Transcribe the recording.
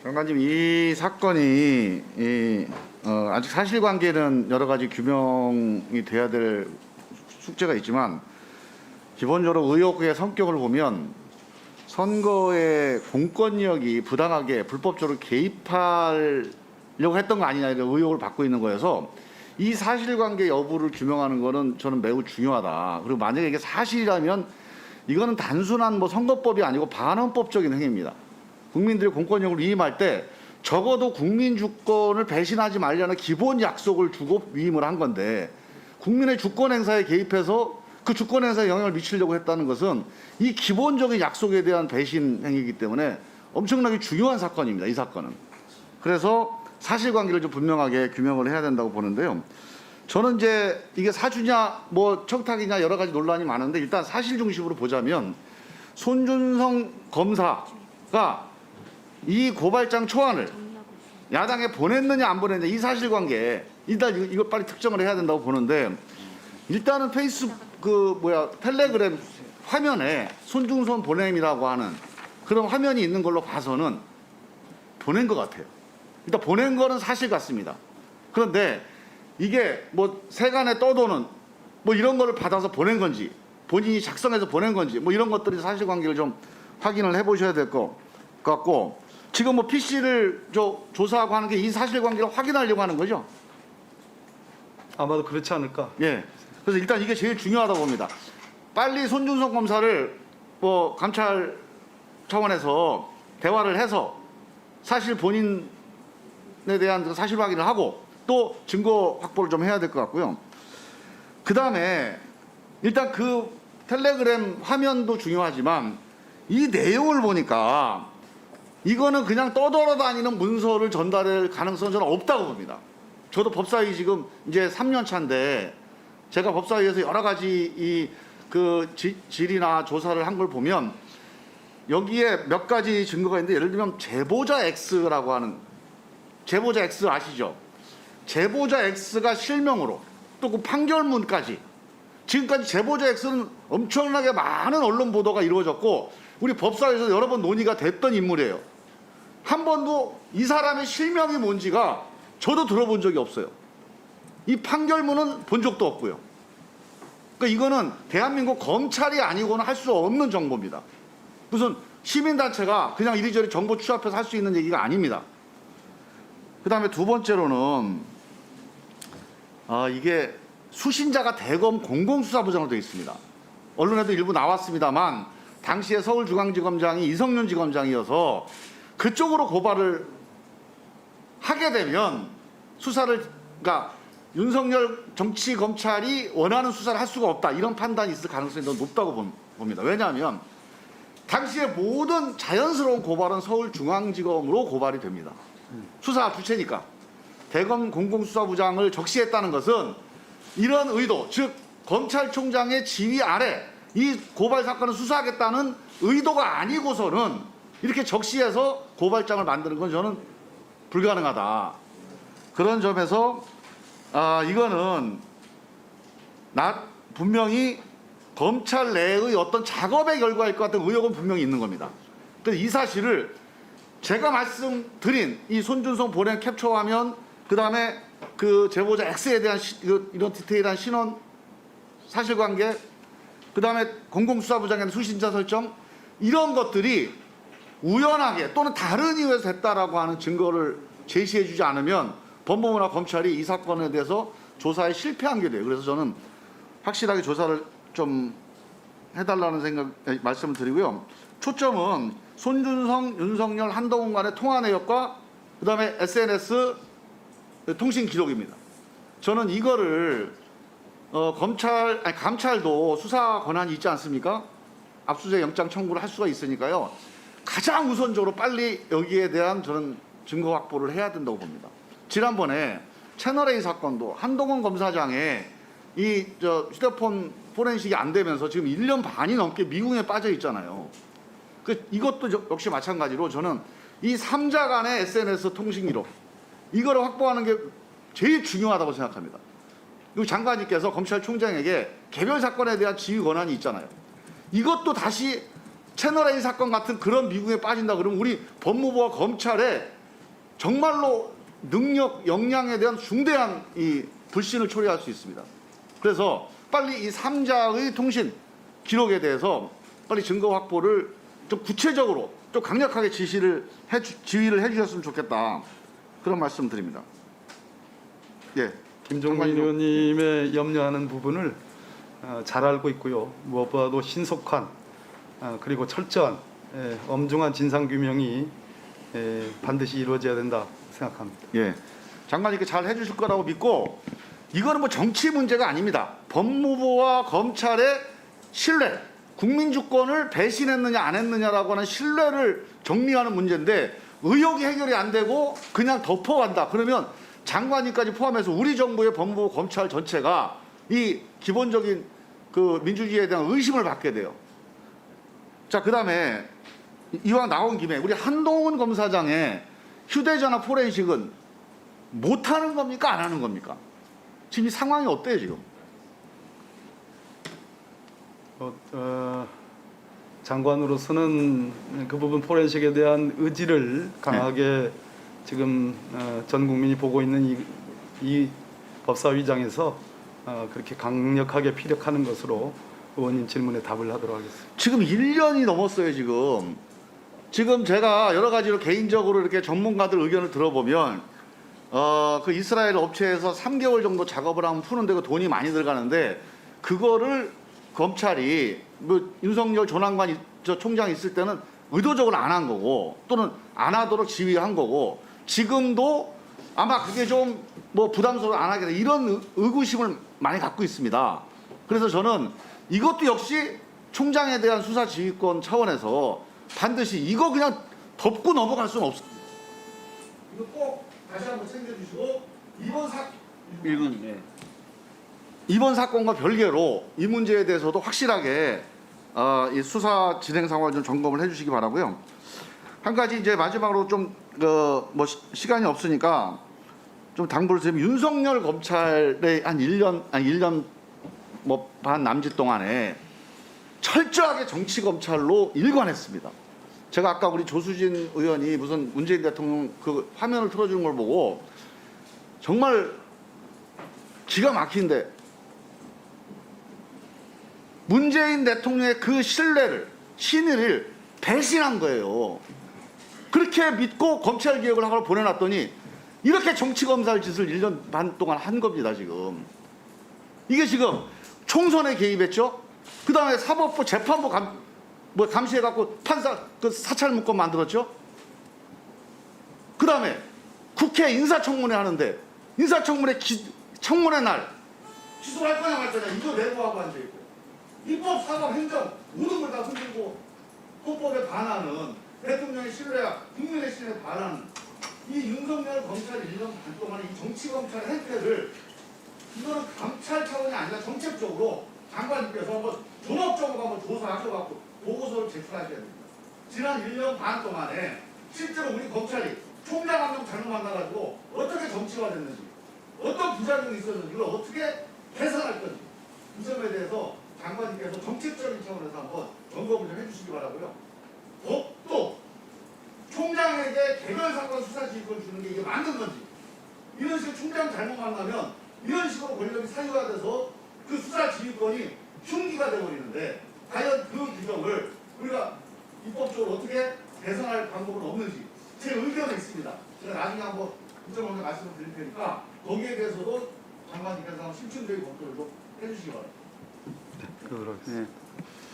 장관님, 이 사건이 아직 사실관계는 여러 가지 규명이 돼야 될 숙제가 있지만 기본적으로 의혹의 성격을 보면 선거에 공권력이 부당하게 불법적으로 개입하려고 했던 거 아니냐 이런 의혹을 받고 있는 거여서 이 사실관계 여부를 규명하는 거는 저는 매우 중요하다. 그리고 만약에 이게 사실이라면 이거는 단순한 선거법이 아니고 반헌법적인 행위입니다. 국민들이 공권력을 위임할 때 적어도 국민 주권을 배신하지 말라는 기본 약속을 주고 위임을 한 건데 국민의 주권 행사에 개입해서 그 주권 행사에 영향을 미치려고 했다는 것은 이 기본적인 약속에 대한 배신 행위이기 때문에 엄청나게 중요한 사건입니다. 이 사건은. 그래서 사실관계를 좀 분명하게 규명을 해야 된다고 보는데요. 저는 이제 이게 사주냐 청탁이냐 여러 가지 논란이 많은데 일단 사실 중심으로 보자면 손준성 검사가 이 고발장 초안을 야당에 보냈느냐 안 보냈느냐 이 사실관계 일단 이거 빨리 특정을 해야 된다고 보는데 일단은 텔레그램 화면에 손준성 보냄이라고 하는 그런 화면이 있는 걸로 봐서는 보낸 것 같아요. 일단 보낸 거는 사실 같습니다. 그런데 이게 세간에 떠도는 이런 거를 받아서 보낸 건지 본인이 작성해서 보낸 건지 이런 것들이 사실관계를 좀 확인을 해보셔야 될 것 같고 지금 PC를 조사하고 하는 게 이 사실관계를 확인하려고 하는 거죠? 아마도 그렇지 않을까. 예. 그래서 일단 이게 제일 중요하다고 봅니다. 빨리 손준성 검사를 감찰 차원에서 대화를 해서 사실 본인에 대한 사실 확인을 하고 또 증거 확보를 좀 해야 될 것 같고요. 그 다음에 일단 그 텔레그램 화면도 중요하지만 이 내용을 보니까 이거는 그냥 떠돌아다니는 문서를 전달할 가능성은 저는 없다고 봅니다. 저도 법사위 지금 이제 3년 차인데 제가 법사위에서 여러 가지 질의나 조사를 한 걸 보면 여기에 몇 가지 증거가 있는데 예를 들면 제보자 X라고 하는 제보자 X 아시죠? 제보자 X가 실명으로 또 그 판결문까지 지금까지 제보자 X는 엄청나게 많은 언론 보도가 이루어졌고 우리 법사위에서 여러 번 논의가 됐던 인물이에요. 한 번도 이 사람의 실명이 뭔지가 저도 들어본 적이 없어요. 이 판결문은 본 적도 없고요. 그러니까 이거는 대한민국 검찰이 아니고는 할 수 없는 정보입니다. 무슨 시민단체가 그냥 이리저리 정보 취합해서 할 수 있는 얘기가 아닙니다. 그 다음에 두 번째로는 이게 수신자가 대검 공공수사부장으로 되어 있습니다. 언론에도 일부 나왔습니다만 당시에 서울중앙지검장이 이성윤 지검장이어서 그쪽으로 고발을 하게 되면 그러니까 윤석열 정치검찰이 원하는 수사를 할 수가 없다 이런 판단이 있을 가능성이 더 높다고 봅니다. 왜냐하면 당시에 모든 자연스러운 고발은 서울중앙지검으로 고발이 됩니다. 수사 주체니까. 대검 공공수사부장을 적시했다는 것은 이런 의도, 즉 검찰총장의 지휘 아래 이 고발 사건을 수사하겠다는 의도가 아니고서는 이렇게 적시해서 고발장을 만드는 건 저는 불가능하다. 그런 점에서 이거는 분명히 검찰 내의 어떤 작업의 결과일 것 같은 의혹은 분명히 있는 겁니다. 그래서 이 사실을 제가 말씀드린 이 손준성 보낸 캡처 화면 그다음에 그 제보자 X에 대한 이런 디테일한 신원 사실관계 그다음에 공공수사부장의 수신자 설정 이런 것들이 우연하게 또는 다른 이유에서 됐다라고 하는 증거를 제시해 주지 않으면 법무부나 검찰이 이 사건에 대해서 조사에 실패한 게 돼요. 그래서 저는 확실하게 조사를 좀 해달라는 말씀을 드리고요. 초점은 손준성, 윤석열, 한동훈 간의 통화 내역과 그다음에 SNS 통신 기록입니다. 저는 이거를 감찰도 수사 권한이 있지 않습니까? 압수수색 영장 청구를 할 수가 있으니까요. 가장 우선적으로 빨리 여기에 대한 저는 증거 확보를 해야 된다고 봅니다. 지난번에 채널A 사건도 한동훈 검사장의 휴대폰 포렌식이 안 되면서 지금 1년 반이 넘게 미궁에 빠져 있잖아요. 이것도 역시 마찬가지로 저는 이 3자 간의 SNS 통신 기록 이거를 확보하는 게 제일 중요하다고 생각합니다. 그리고 장관님께서 검찰총장에게 개별 사건에 대한 지휘 권한이 있잖아요. 이것도 다시 채널A 사건 같은 그런 미국에 빠진다 그러면 우리 법무부와 검찰에 정말로 능력, 역량에 대한 중대한 이 불신을 초래할 수 있습니다. 그래서 빨리 이 3자의 통신 기록에 대해서 빨리 증거 확보를 좀 구체적으로 좀 강력하게 지휘를 해주셨으면 좋겠다. 그런 말씀 드립니다. 예. 김종민 의원님의 염려하는 부분을 잘 알고 있고요. 무엇보다도 신속한 그리고 철저한 엄중한 진상 규명이 반드시 이루어져야 된다 생각합니다. 예. 장관이 이렇게 잘 해주실 거라고 믿고 이거는 뭐 정치 문제가 아닙니다. 법무부와 검찰의 신뢰, 국민 주권을 배신했느냐 안 했느냐라고 하는 신뢰를 정리하는 문제인데 의혹이 해결이 안 되고 그냥 덮어간다. 그러면 장관님까지 포함해서 우리 정부의 법무부 검찰 전체가 이 기본적인 그 민주주의에 대한 의심을 받게 돼요. 자, 그다음에 이왕 나온 김에 우리 한동훈 검사장의 휴대전화 포렌식은 못하는 겁니까? 안 하는 겁니까? 지금 이 상황이 어때요 지금? 장관으로서는 그 부분 포렌식에 대한 의지를 강하게 지금 전 국민이 보고 있는 이 법사위장에서 그렇게 강력하게 피력하는 것으로 의원님 질문에 답을 하도록 하겠습니다. 지금 1년이 넘었어요 지금. 지금 제가 여러 가지로 개인적으로 이렇게 전문가들 의견을 들어보면 그 이스라엘 업체에서 3개월 정도 작업을 하면 푸는데 그 돈이 많이 들어가는데 그거를 검찰이 뭐 윤석열 조남관 총장이 있을 때는 의도적으로 안 한 거고 또는 안 하도록 지휘한 거고 지금도 아마 그게 좀 뭐 부담스러워 안 하겠다 이런 의구심을 많이 갖고 있습니다. 그래서 저는 이것도 역시 총장에 대한 수사 지휘권 차원에서 반드시 이거 그냥 덮고 넘어갈 수는 없습니다. 이거 꼭 다시 한번 챙겨주시고 이번 사건과 별개로 이 문제에 대해서도 확실하게 이 수사 진행 상황을 좀 점검을 해주시기 바라고요. 한 가지 이제 마지막으로 좀 뭐 시간이 없으니까 좀 당부를 드리면 윤석열 검찰의 한 1년 뭐 반 남짓 동안에 철저하게 정치 검찰로 일관했습니다. 제가 아까 우리 조수진 의원이 무슨 문재인 대통령 그 화면을 틀어주는 걸 보고 정말 기가 막힌데 문재인 대통령의 그 신의를 배신한 거예요. 그렇게 믿고 검찰 개혁을 하고 보내놨더니 이렇게 정치 검사를 짓을 1년 반 동안 한 겁니다 지금. 이게 지금 총선에 개입했죠. 그 다음에 사법부 재판부 감시해갖고 판사 그 사찰 문건 만들었죠. 그 다음에 국회 인사청문회 하는데 청문회 날 기소할 거냐 말 거냐 이거 내부하고 앉아있고 입법, 사법, 행정 모든 걸 다 흔들고 헌법에 반하는 대통령의 신뢰와 국민의 신뢰에 반하는 이 윤석열 검찰 1년 반 동안의 이 정치검찰의 행태를 이거는 감찰 차원이 아니라 정책적으로 장관님께서 한번 종합적으로 한번 조사하셔갖고 보고서를 제출하셔야 됩니다. 지난 1년 반 동안에 실제로 우리 검찰이 총장 한 명 잘못 만나가지고 어떻게 정치가 됐는지 어떤 부작용이 있었는지 이걸 어떻게 개선할 건지 이 점에 대해서 장관님께서 정책적인 차원에서 한번 점검을 좀 해주시기 바라고요. 법도 총장에게 개별 사건 수사 지휘권을 주는 게 이게 맞는 건지 이런 식으로 총장 잘못 만나면 이런 식으로 권력이 사유화돼서 그 수사 지휘권이 흉기가 되어버리는데 과연 그 규정을 우리가 입법적으로 어떻게 개선할 방법은 없는지 제 의견이 있습니다. 제가 나중에 한번 구체적으로 말씀을 드릴 테니까 거기에 대해서도 장관님께서 한번 심층적인 검토를 좀 해주시기 바랍니다. 그러겠습니다.